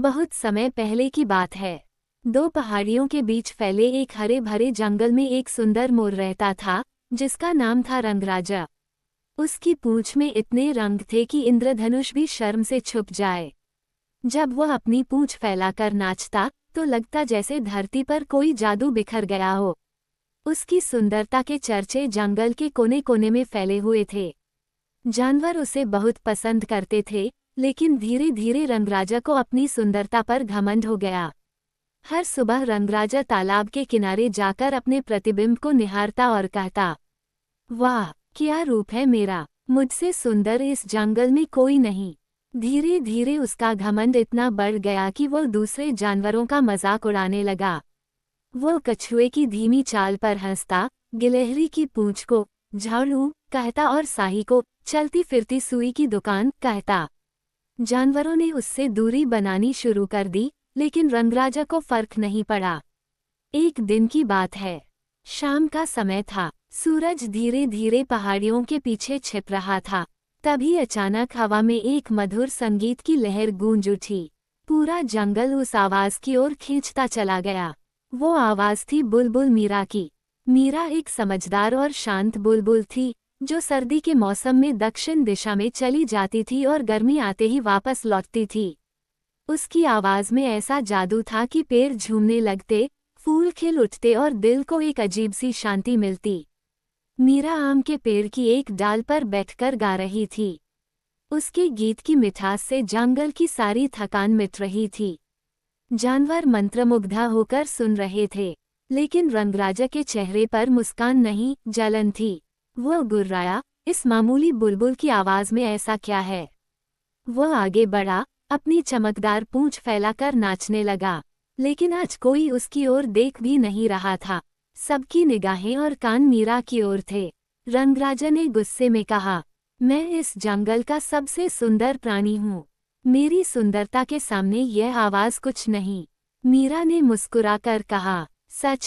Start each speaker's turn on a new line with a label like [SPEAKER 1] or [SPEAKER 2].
[SPEAKER 1] बहुत समय पहले की बात है। दो पहाड़ियों के बीच फैले एक हरे भरे जंगल में एक सुंदर मोर रहता था, जिसका नाम था रंगराजा। उसकी पूंछ में इतने रंग थे कि इंद्रधनुष भी शर्म से छुप जाए। जब वह अपनी पूंछ फैलाकर नाचता, तो लगता जैसे धरती पर कोई जादू बिखर गया हो। उसकी सुंदरता के चर्चे जंगल के कोने कोने में फैले हुए थे। जानवर उसे बहुत पसंद करते थे, लेकिन धीरे धीरे रंगराजा को अपनी सुंदरता पर घमंड हो गया। हर सुबह रंगराजा तालाब के किनारे जाकर अपने प्रतिबिंब को निहारता और कहता, वाह क्या रूप है मेरा, मुझसे सुंदर इस जंगल में कोई नहीं। धीरे धीरे उसका घमंड इतना बढ़ गया कि वो दूसरे जानवरों का मजाक उड़ाने लगा। वो कछुए की धीमी चाल पर हंसता, गिलहरी की पूंछ को झाड़ू कहता और साही को चलती फिरती सुई की दुकान कहता। जानवरों ने उससे दूरी बनानी शुरू कर दी, लेकिन रंगराजा को फर्क नहीं पड़ा। एक दिन की बात है। शाम का समय था। सूरज धीरे धीरे पहाड़ियों के पीछे छिप रहा था। तभी अचानक हवा में एक मधुर संगीत की लहर गूंज उठी। पूरा जंगल उस आवाज की ओर खींचता चला गया। वो आवाज थी बुलबुल मीरा की। मीरा एक समझदार और शांत बुलबुल थी, जो सर्दी के मौसम में दक्षिण दिशा में चली जाती थी और गर्मी आते ही वापस लौटती थी। उसकी आवाज में ऐसा जादू था कि पेड़ झूमने लगते, फूल खिल उठते और दिल को एक अजीब सी शांति मिलती। मीरा आम के पेड़ की एक डाल पर बैठकर गा रही थी। उसके गीत की मिठास से जंगल की सारी थकान मिट रही थी। जानवर मंत्रमुग्धा होकर सुन रहे थे, लेकिन रंगराजा के चेहरे पर मुस्कान नहीं, जलन थी। वो गुर्राया, इस मामूली बुलबुल की आवाज में ऐसा क्या है? वो आगे बढ़ा, अपनी चमकदार पूंछ फैलाकर नाचने लगा, लेकिन आज कोई उसकी ओर देख भी नहीं रहा था। सबकी निगाहें और कान मीरा की ओर थे। रंगराजा ने गुस्से में कहा, मैं इस जंगल का सबसे सुंदर प्राणी हूँ। मेरी सुंदरता के सामने यह आवाज कुछ नहीं। मीरा ने मुस्कुराकर कहा, सच